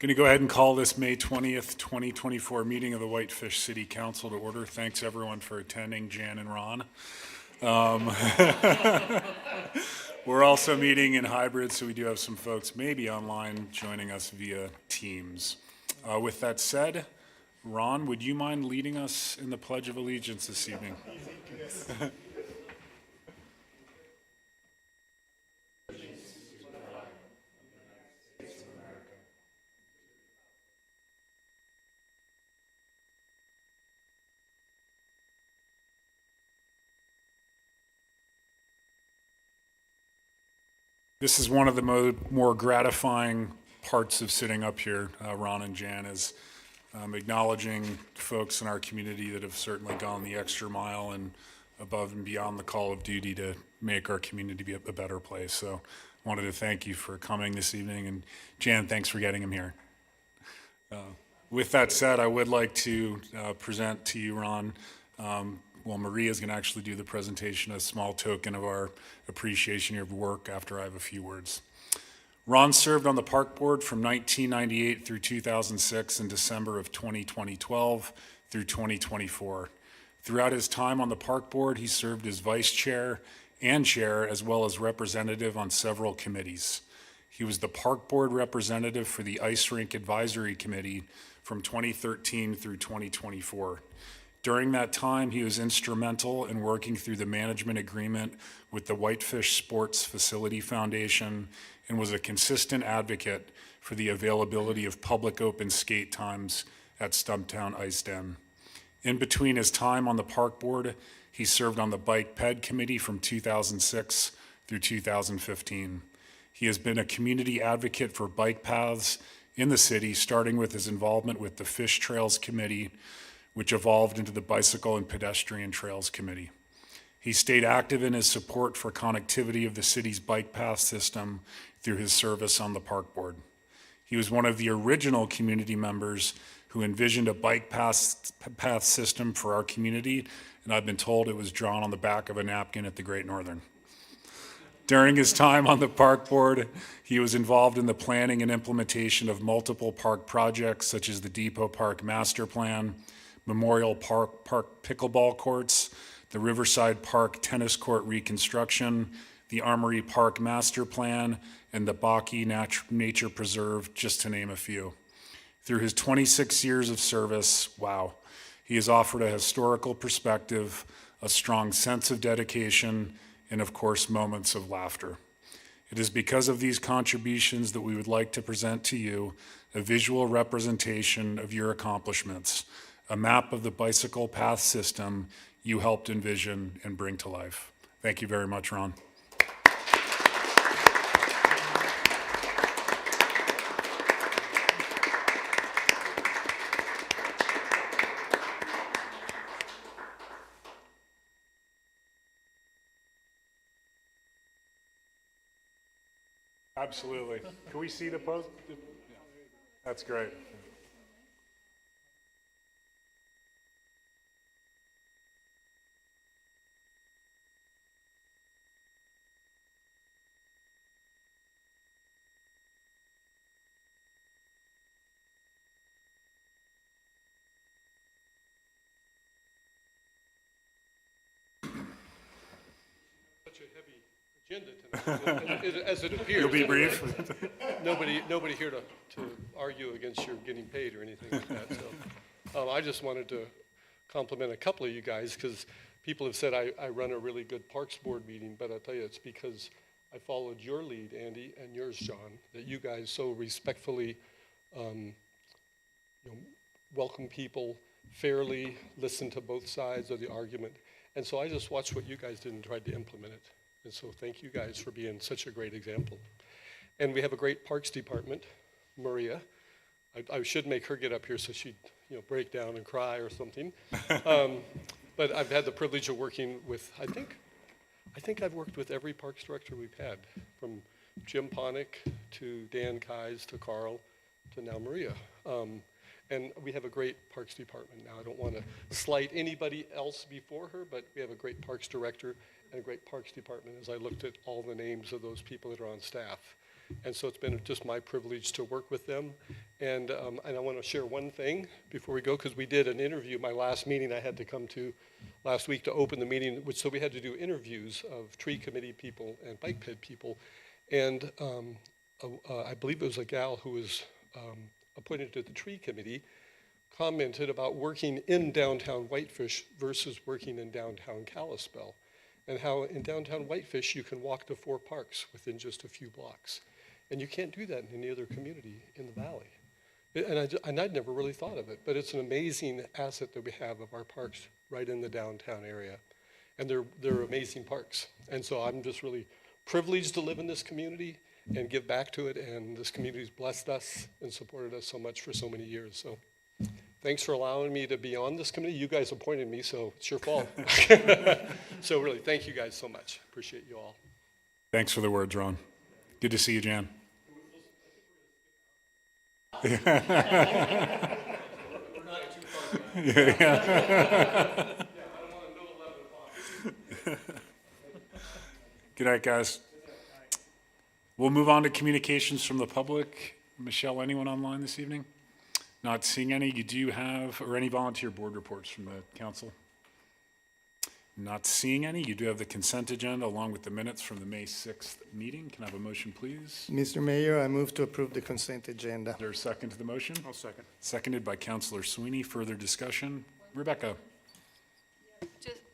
Going to go ahead and call this May 20th, 2024 meeting of the Whitefish City Council to order. Thanks everyone for attending, Jan and Ron. We're also meeting in hybrid, so we do have some folks maybe online joining us via Teams. With that said, Ron, would you mind leading us in the Pledge of Allegiance this evening? This is one of the more gratifying parts of sitting up here, Ron and Jan, is acknowledging folks in our community that have certainly gone the extra mile and above and beyond the call of duty to make our community be a better place. So I wanted to thank you for coming this evening, and Jan, thanks for getting him here. With that said, I would like to present to you, Ron, well, Maria's going to actually do the presentation, a small token of our appreciation of your work after I have a few words. Ron served on the park board from 1998 through 2006 and December of 2012 through 2024. Throughout his time on the park board, he served as vice chair and chair, as well as representative on several committees. He was the park board representative for the Ice Rink Advisory Committee from 2013 through 2024. During that time, he was instrumental in working through the management agreement with the Whitefish Sports Facility Foundation and was a consistent advocate for the availability of public open skate times at Stumptown Ice Den. In between his time on the park board, he served on the Bike Ped Committee from 2006 through 2015. He has been a community advocate for bike paths in the city, starting with his involvement with the Fish Trails Committee, which evolved into the Bicycle and Pedestrian Trails Committee. He stayed active in his support for connectivity of the city's bike path system through his service on the park board. He was one of the original community members who envisioned a bike path system for our community, and I've been told it was drawn on the back of a napkin at the Great Northern. During his time on the park board, he was involved in the planning and implementation of multiple park projects, such as the Depot Park Master Plan, Memorial Park pickleball courts, the Riverside Park tennis court reconstruction, the Armory Park master plan, and the Baki Nature Preserve, just to name a few. Through his 26 years of service, wow, he has offered a historical perspective, a strong sense of dedication, and of course, moments of laughter. It is because of these contributions that we would like to present to you a visual representation of your accomplishments, a map of the bicycle path system you helped envision and bring to life. Thank you very much, Ron. Absolutely. Can we see the post? That's great. Agenda tonight, as it appears. You'll be brief. Nobody here to argue against your getting paid or anything like that. So I just wanted to compliment a couple of you guys, because people have said I run a really good Parks Board meeting, but I'll tell you it's because I followed your lead, Andy, and yours, John, that you guys so respectfully welcome people fairly, listen to both sides of the argument. And so I just watched what you guys did and tried to implement it. And so thank you guys for being such a great example. And we have a great Parks Department, Maria. I should make her get up here so she'd break down and cry or something. But I've had the privilege of working with, I think I've worked with every Parks Director we've had, from Jim Ponick to Dan Keyes to Carl to now Maria. And we have a great Parks Department now. I don't want to slight anybody else before her, but we have a great Parks Director and a great Parks Department as I looked at all the names of those people that are on staff. And so it's been just my privilege to work with them. And I want to share one thing before we go, because we did an interview, my last meeting I had to come to last week to open the meeting, so we had to do interviews of tree committee people and bike ped people. And I believe it was a gal who was appointed to the tree committee, commented about working in downtown Whitefish versus working in downtown Kalispell, and how in downtown Whitefish you can walk to 4 parks within just a few blocks. And you can't do that in any other community in the valley. And I'd never really thought of it, but it's an amazing asset that we have of our parks right in the downtown area. And they're amazing parks. And so I'm just really privileged to live in this community and give back to it, and this community's blessed us and supported us so much for so many years. So thanks for allowing me to be on this committee. You guys appointed me, so it's your fault. So really, thank you guys so much. Appreciate you all. Thanks for the words, Ron. Good to see you, Jan. We're not too far behind. I don't want to know 11 o'clock. Good night, guys. We'll move on to communications from the public. Michelle, anyone online this evening? Not seeing any. You do have, or any volunteer board reports from the council? Not seeing any. You do have the consent agenda along with the minutes from the May 6th meeting. Can I have a motion, please? Mr. Mayor, I move to approve the consent agenda. Is there a second to the motion? I'll second. Seconded by Councilor Sweeney. Further discussion? Rebecca?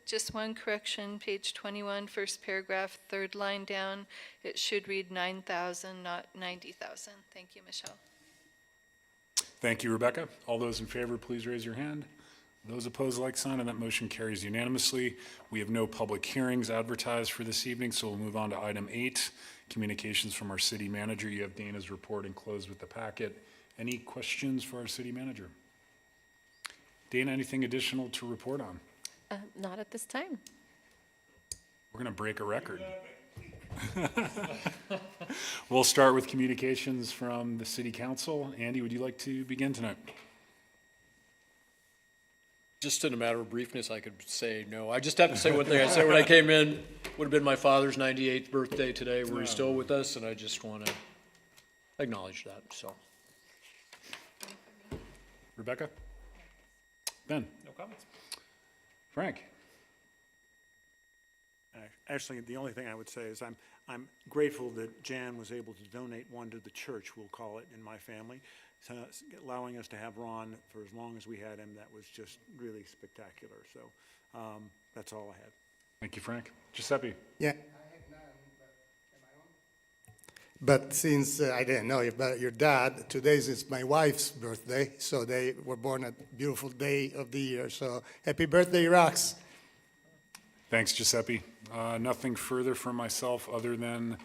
Just one correction, page 21, first paragraph, third line down. It should read 9,000, not 90,000. Thank you, Michelle. Thank you, Rebecca. All those in favor, please raise your hand. Those opposed, like sign, and that motion carries unanimously. We have no public hearings advertised for this evening, so we'll move on to item 8, communications from our city manager. You have Dana's report enclosed with the packet. Any questions for our city manager? Dana, anything additional to report on? Not at this time. We're going to break a record. We'll start with communications from the city council. Andy, would you like to begin tonight? Just in a matter of briefness, I could say no. I just have to say one thing. I said when I came in, would have been my father's 98th birthday today, where he's still with us, and I just want to acknowledge that, so. Rebecca? Ben? No comments. Frank? Actually, the only thing I would say is I'm grateful that Jan was able to donate one to the church, we'll call it, in my family, so allowing us to have Ron for as long as we had him. That was just really spectacular. So that's all I had. Thank you, Frank. Giuseppe? Yeah. I have none, but am I on? But since I didn't know about your dad, today is my wife's birthday, so they were born a beautiful day of the year. So happy birthday, Rox. Thanks, Giuseppe. Nothing further from myself other than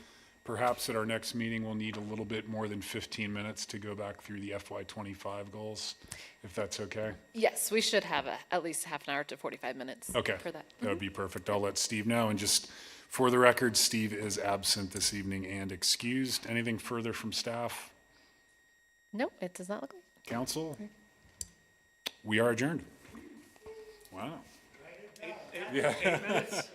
perhaps at our next meeting, we'll need a little bit more than 15 minutes to go back through the FY25 goals, if that's okay. Yes, we should have at least half an hour to 45 minutes Okay, for that. that would be perfect. I'll let Steve know. And just for the record, Steve is absent this evening and excused. Anything further from staff? No, it does not look like. Council? We are adjourned. Wow. 8 minutes.